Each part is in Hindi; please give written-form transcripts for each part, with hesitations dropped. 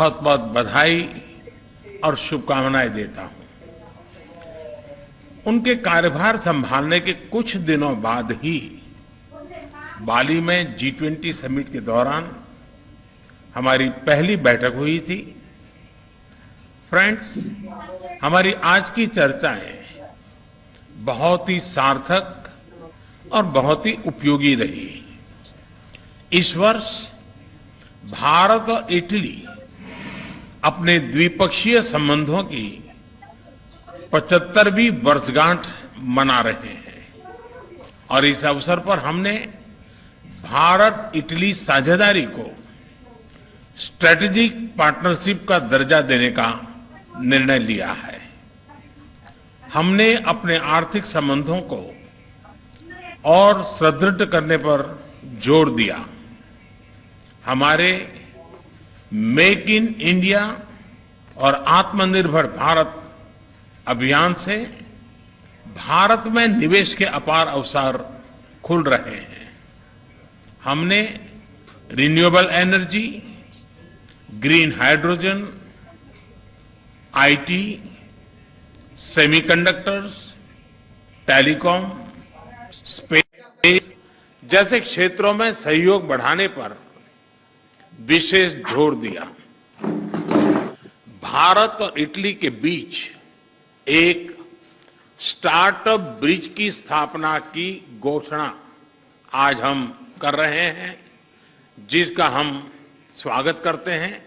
बहुत बहुत बधाई और शुभकामनाएं देता हूं। उनके कार्यभार संभालने के कुछ दिनों बाद ही बाली में G20 समिट के दौरान हमारी पहली बैठक हुई थी। फ्रेंड्स, हमारी आज की चर्चाएं बहुत ही सार्थक और बहुत ही उपयोगी रही। इस वर्ष भारत और इटली अपने द्विपक्षीय संबंधों की 75वीं वर्षगांठ मना रहे हैं और इस अवसर पर हमने भारत इटली साझेदारी को स्ट्रेटेजिक पार्टनरशिप का दर्जा देने का निर्णय लिया है। हमने अपने आर्थिक संबंधों को और सुदृढ़ करने पर जोर दिया। हमारे मेक इन इंडिया और आत्मनिर्भर भारत अभियान से भारत में निवेश के अपार अवसर खुल रहे हैं। हमने renewable energy, green hydrogen, IT, semiconductors, telecom, space जैसे क्षेत्रों में सहयोग बढ़ाने पर विशेष जोर दिया। भारत और इटली के बीच एक स्टार्टअप ब्रिज की स्थापना की घोषणा आज हम कर रहे हैं, जिसका हम स्वागत करते हैं।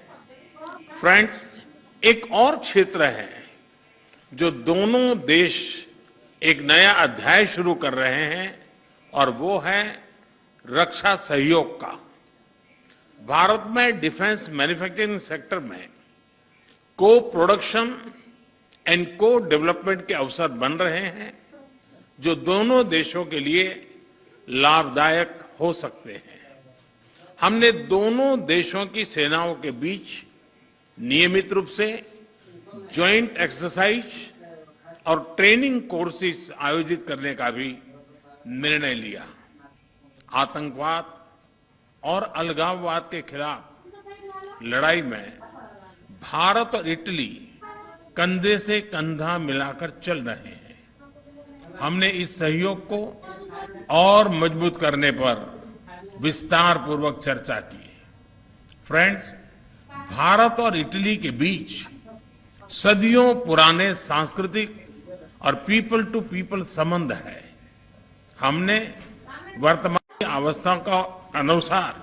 फ्रेंड्स, एक और क्षेत्र है जो दोनों देश एक नया अध्याय शुरू कर रहे हैं और वो है रक्षा सहयोग का। भारत में डिफेंस मैन्युफैक्चरिंग सेक्टर में को प्रोडक्शन एंड को डेवलपमेंट के अवसर बन रहे हैं, जो दोनों देशों के लिए लाभदायक हो सकते हैं। हमने दोनों देशों की सेनाओं के बीच नियमित रूप से ज्वाइंट एक्सरसाइज और ट्रेनिंग कोर्सेज आयोजित करने का भी निर्णय लिया। आतंकवाद और अलगाववाद के खिलाफ लड़ाई में भारत और इटली कंधे से कंधा मिलाकर चल रहे हैं। हमने इस सहयोग को और मजबूत करने पर विस्तार पूर्वक चर्चा की। फ्रेंड्स, भारत और इटली के बीच सदियों पुराने सांस्कृतिक और पीपल टू पीपल संबंध है। हमने वर्तमान अवस्था का अनुसार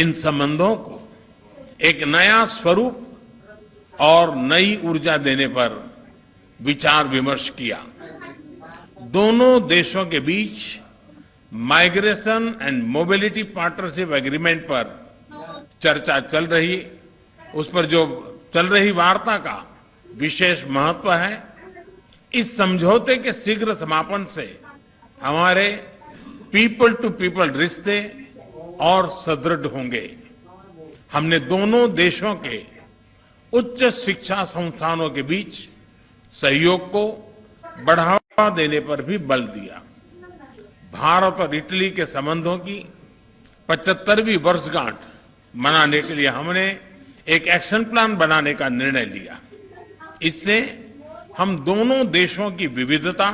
इन संबंधों को एक नया स्वरूप और नई ऊर्जा देने पर विचार विमर्श किया। दोनों देशों के बीच migration and mobility partnership agreement पर चर्चा चल रही, उस पर जो चल रही वार्ता का विशेष महत्व है। इस समझौते के शीघ्र समापन से हमारे पीपल टू पीपल रिश्ते और सुदृढ़ होंगे। हमने दोनों देशों के उच्च शिक्षा संस्थानों के बीच सहयोग को बढ़ावा देने पर भी बल दिया। भारत और इटली के संबंधों की 75वीं वर्षगांठ मनाने के लिए हमने एक एक्शन प्लान बनाने का निर्णय लिया। इससे हम दोनों देशों की विविधता,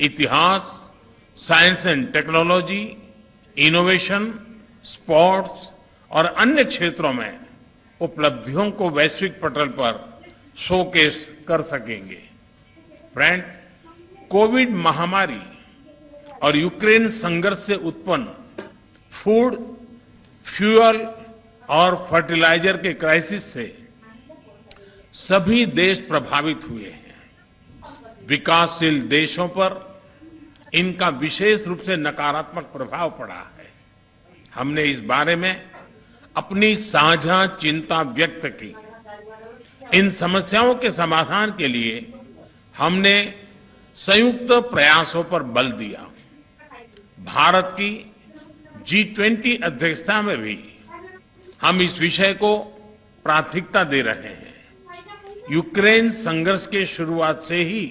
इतिहास, science and technology, innovation, sports और अन्य क्षेत्रों में उपलब्धियों को वैश्विक पटल पर शोकेस कर सकेंगे। फ्रेंड्स, कोविड महामारी और यूक्रेन संघर्ष से उत्पन्न फूड, फ्यूल और फर्टिलाइजर के क्राइसिस से सभी देश प्रभावित हुए हैं। विकासशील देशों पर इनका विशेष रूप से नकारात्मक प्रभाव पड़ा है। हमने इस बारे में अपनी साझा चिंता व्यक्त की। इन समस्याओं के समाधान के लिए हमने संयुक्त प्रयासों पर बल दिया। भारत की G20 अध्यक्षता में भी हम इस विषय को प्राथमिकता दे रहे हैं। यूक्रेन संघर्ष के शुरुआत से ही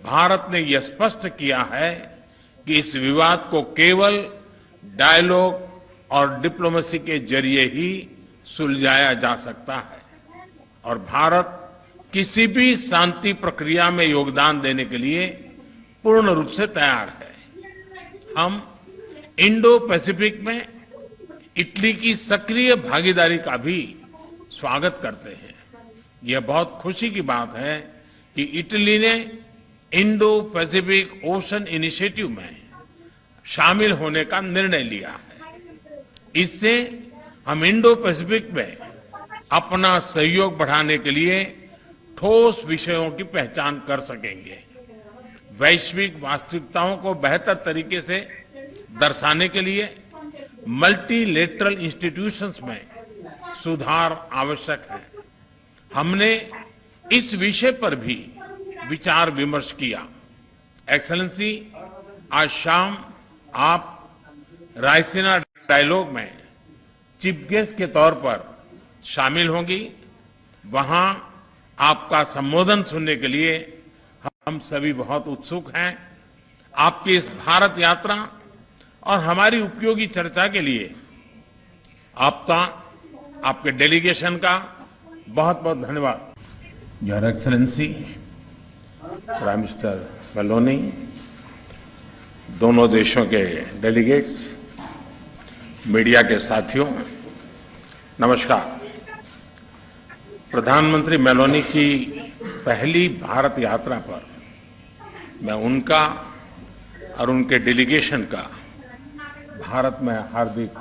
भारत ने यह स्पष्ट किया है कि इस विवाद को केवल डायलॉग और डिप्लोमेसी के जरिए ही सुलझाया जा सकता है और भारत किसी भी शांति प्रक्रिया में योगदान देने के लिए पूर्ण रूप से तैयार है। हम इंडो पैसिफिक में इटली की सक्रिय भागीदारी का भी स्वागत करते हैं। यह बहुत खुशी की बात है कि इटली ने इंडो पैसिफिक ओशन इनिशिएटिव में शामिल होने का निर्णय लिया है। इससे हम इंडो पैसिफिक में अपना सहयोग बढ़ाने के लिए ठोस विषयों की पहचान कर सकेंगे। वैश्विक वास्तविकताओं को बेहतर तरीके से दर्शाने के लिए मल्टीलेटरल इंस्टीट्यूशंस में सुधार आवश्यक है। हमने इस विषय पर भी विचार विमर्श किया। एक्सेलेंसी, आज शाम आप रायसीना डायलॉग में चीफ गेस्ट के तौर पर शामिल होंगी। वहां आपका संबोधन सुनने के लिए हम सभी बहुत उत्सुक हैं। आपकी इस भारत यात्रा और हमारी उपयोगी चर्चा के लिए आपका, आपके डेलीगेशन का बहुत बहुत धन्यवाद। Your excellency, prime minister Meloni, दोनों देशों के डेलीगेट्स, मीडिया के साथियों, नमस्कार। प्रधानमंत्री मेलोनी की पहली भारत यात्रा पर मैं उनका और उनके डेलीगेशन का भारत में हार्दिक